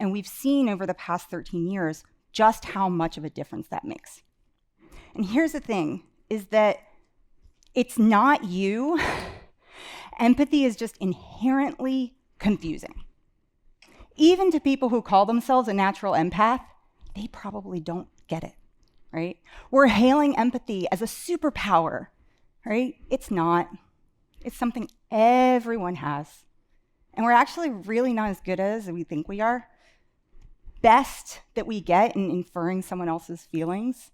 And we've seen over the past 13 years just how much of a difference that makes. And here's the thing, is that it's not you. Empathy is just inherently confusing. Even to people who call themselves a natural empath, they probably don't get it, right? We're hailing empathy as a superpower, right? It's not. It's something everyone has. And we're actually really not as good as we think we are. Best that we get in inferring someone else's feelings,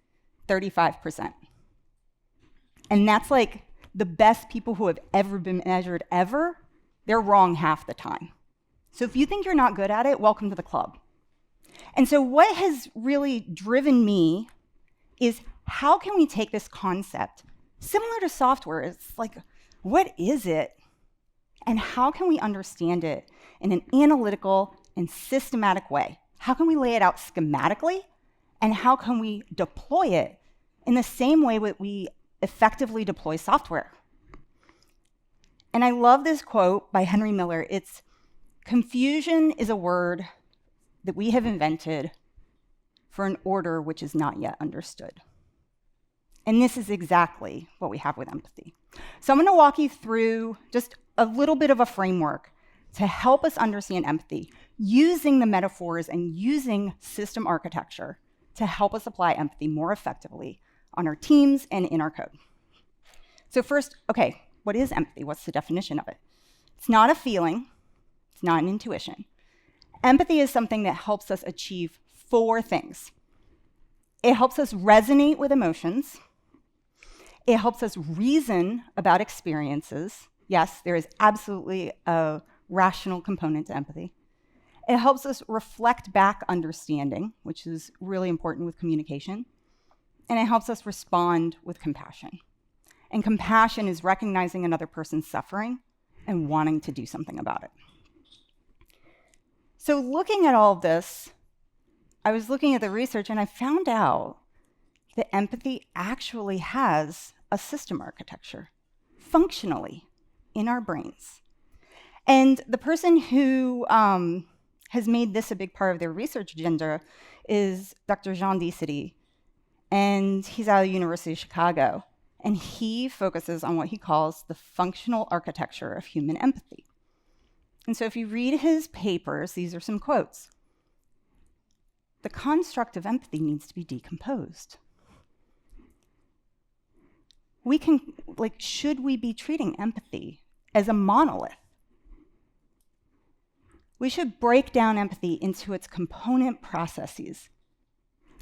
35%. And that's like the best people who have ever been measured ever, they're wrong half the time. So if you think you're not good at it, welcome to the club. And so what has really driven me is how can we take this concept, similar to software, it's like, what is it? And how can we understand it in an analytical and systematic way? How can we lay it out schematically? And how can we deploy it in the same way that we effectively deploy software? And I love this quote by Henry Miller. It's, "Confusion is a word that we have invented for an order which is not yet understood." And this is exactly what we have with empathy. So I'm going to walk you through just a little bit of a framework to help us understand empathy, using the metaphors and using system architecture to help us apply empathy more effectively on our teams and in our code. So first, okay, what is empathy? What's the definition of it? It's not a feeling. It's not an intuition. Empathy is something that helps us achieve 4 things. It helps us resonate with emotions. It helps us reason about experiences. Yes, there is absolutely a rational component to empathy. It helps us reflect back understanding, which is really important with communication. And it helps us respond with compassion. And compassion is recognizing another person's suffering and wanting to do something about it. So looking at all of this, I was looking at the research and I found out that empathy actually has a system architecture, functionally, in our brains. And the person who has made this a big part of their research agenda is Dr. Jean Dicity, and he's out of the University of Chicago. And he focuses on what he calls the functional architecture of human empathy. And so if you read his papers, these are some quotes. "The construct of empathy needs to be decomposed." Should we be treating empathy as a monolith? We should break down empathy into its component processes.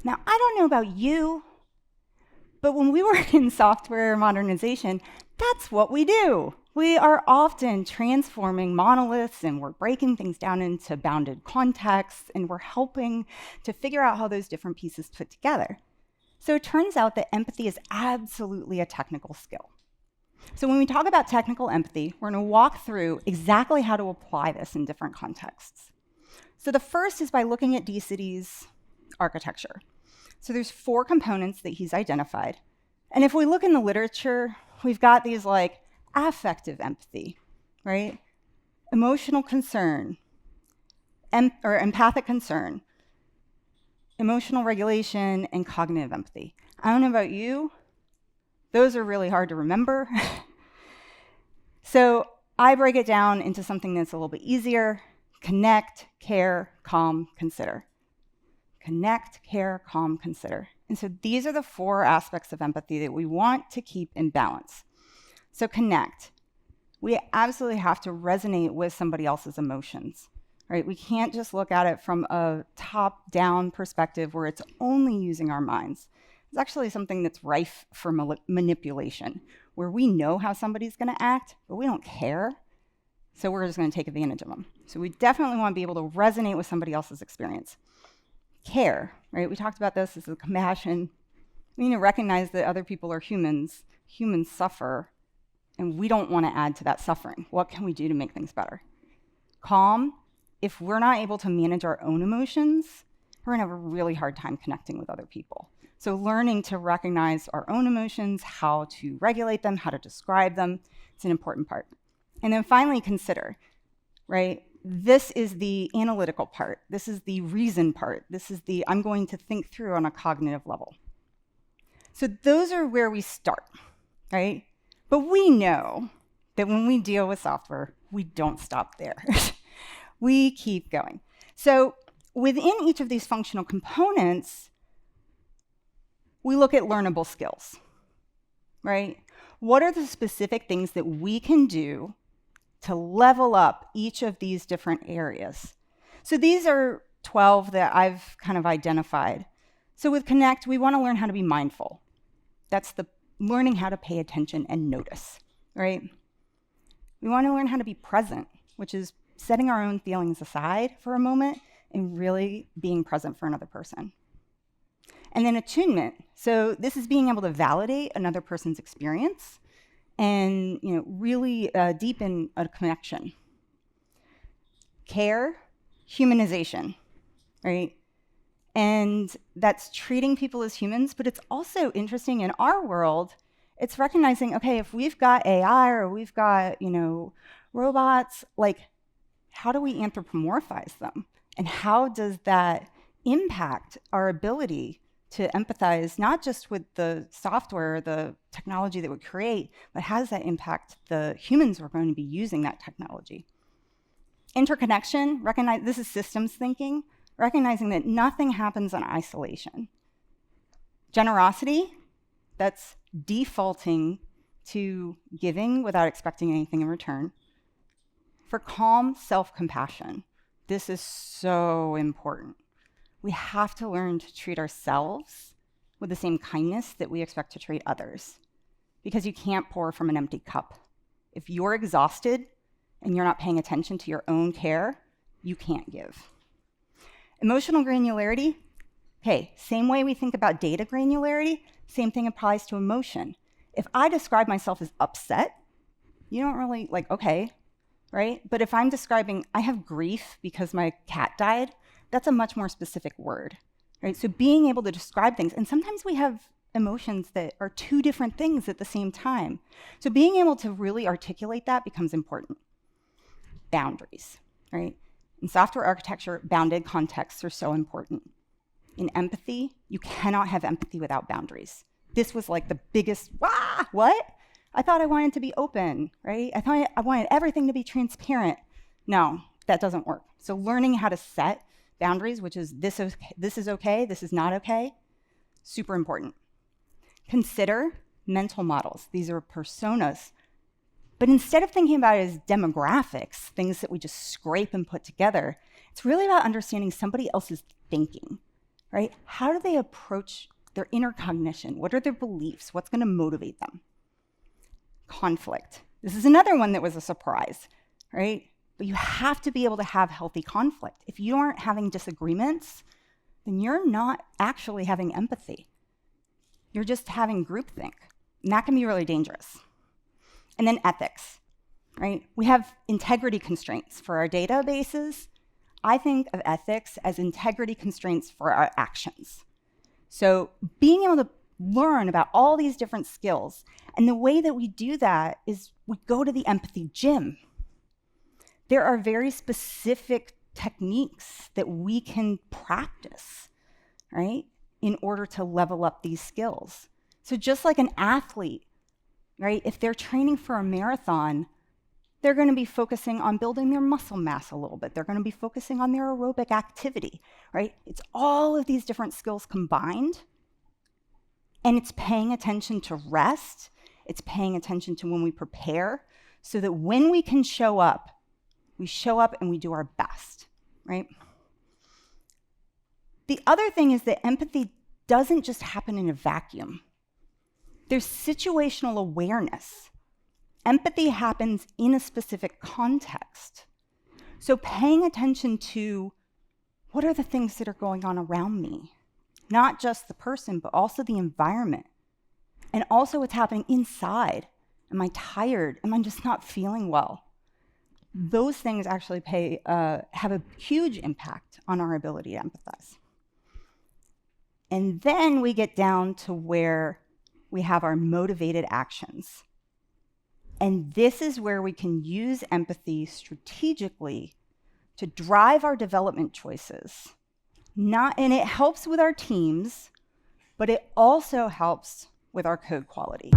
Now, I don't know about you, but when we work in software modernization, that's what we do. We are often transforming monoliths and we're breaking things down into bounded contexts and we're helping to figure out how those different pieces fit together. So it turns out that empathy is absolutely a technical skill. So when we talk about technical empathy, we're going to walk through exactly how to apply this in different contexts. So the first is by looking at Dicity's architecture. So there's 4 components that he's identified. And if we look in the literature, we've got these like affective empathy, right? Emotional concern, or empathic concern, emotional regulation, and cognitive empathy. I don't know about you, those are really hard to remember. So I break it down into something that's a little bit easier: connect, care, calm, consider. Connect, care, calm, consider. And so these are the 4 aspects of empathy that we want to keep in balance. So connect. We absolutely have to resonate with somebody else's emotions, right? We can't just look at it from a top-down perspective where it's only using our minds. It's actually something that's rife for manipulation, where we know how somebody's going to act, but we don't care, so we're just going to take advantage of them. So we definitely want to be able to resonate with somebody else's experience. Care, right? We talked about this as a compassion. We need to recognize that other people are humans. Humans suffer, and we don't want to add to that suffering. What can we do to make things better? Calm. If we're not able to manage our own emotions, we're going to have a really hard time connecting with other people. So learning to recognize our own emotions, how to regulate them, how to describe them, it's an important part. And then finally, consider, right? this is the analytical part. This is the reason part. This is the I'm going to think through on a cognitive level. So those are where we start, right? But we know that when we deal with software, we don't stop there. We keep going. So within each of these functional components, we look at learnable skills, right? What are the specific things that we can do to level up each of these different areas? So these are 12 that I've kind of identified. So with Connect, we want to learn how to be mindful. That's the learning how to pay attention and notice, right? We want to learn how to be present, which is setting our own feelings aside for a moment and really being present for another person. And then attunement. So this is being able to validate another person's experience and really deepen a connection. Care, humanization, right? And that's treating people as humans, but it's also interesting in our world, it's recognizing, okay, if we've got AI or we've got, robots, like, how do we anthropomorphize them? And how does that impact our ability to empathize, not just with the software, the technology that we create, but how does that impact the humans who are going to be using that technology? Interconnection, this is systems thinking, recognizing that nothing happens in isolation. Generosity, that's defaulting to giving without expecting anything in return. For calm self-compassion, this is so important. We have to learn to treat ourselves with the same kindness that we expect to treat others, because you can't pour from an empty cup. If you're exhausted and you're not paying attention to your own care, you can't give. Emotional granularity, okay, same way we think about data granularity, same thing applies to emotion. If I describe myself as upset, you don't really okay, right? But if I'm describing, I have grief because my cat died, that's a much more specific word, right? So being able to describe things, and sometimes we have emotions that are two different things at the same time. So being able to really articulate that becomes important. Boundaries, right? In software architecture, bounded contexts are so important. In empathy, you cannot have empathy without boundaries. This was like the biggest, what? I thought I wanted to be open, right? I thought I wanted everything to be transparent. No, that doesn't work. So learning how to set boundaries, which is this is okay, this is not okay, super important. Consider mental models. These are personas. But instead of thinking about it as demographics, things that we just scrape and put together, it's really about understanding somebody else's thinking, right? How do they approach their inner cognition? What are their beliefs? What's going to motivate them? Conflict. This is another one that was a surprise, right? But you have to be able to have healthy conflict. If you aren't having disagreements, then you're not actually having empathy. You're just having groupthink, and that can be really dangerous. And then ethics, right? We have integrity constraints for our databases. I think of ethics as integrity constraints for our actions. So being able to learn about all these different skills, and the way that we do that is we go to the empathy gym. There are very specific techniques that we can practice, right, in order to level up these skills. So just like an athlete, right, if they're training for a marathon, they're going to be focusing on building their muscle mass a little bit. They're going to be focusing on their aerobic activity, right? It's all of these different skills combined, and it's paying attention to rest. It's paying attention to when we prepare so that when we can show up and we do our best, right? The other thing is that empathy doesn't just happen in a vacuum. There's situational awareness. Empathy happens in a specific context. So paying attention to what are the things that are going on around me, not just the person, but also the environment, and also what's happening inside. Am I tired? Am I just not feeling well? Those things actually have a huge impact on our ability to empathize. And then we get down to where we have our motivated actions. And this is where we can use empathy strategically to drive our development choices. And it helps with our teams, but it also helps with our code quality.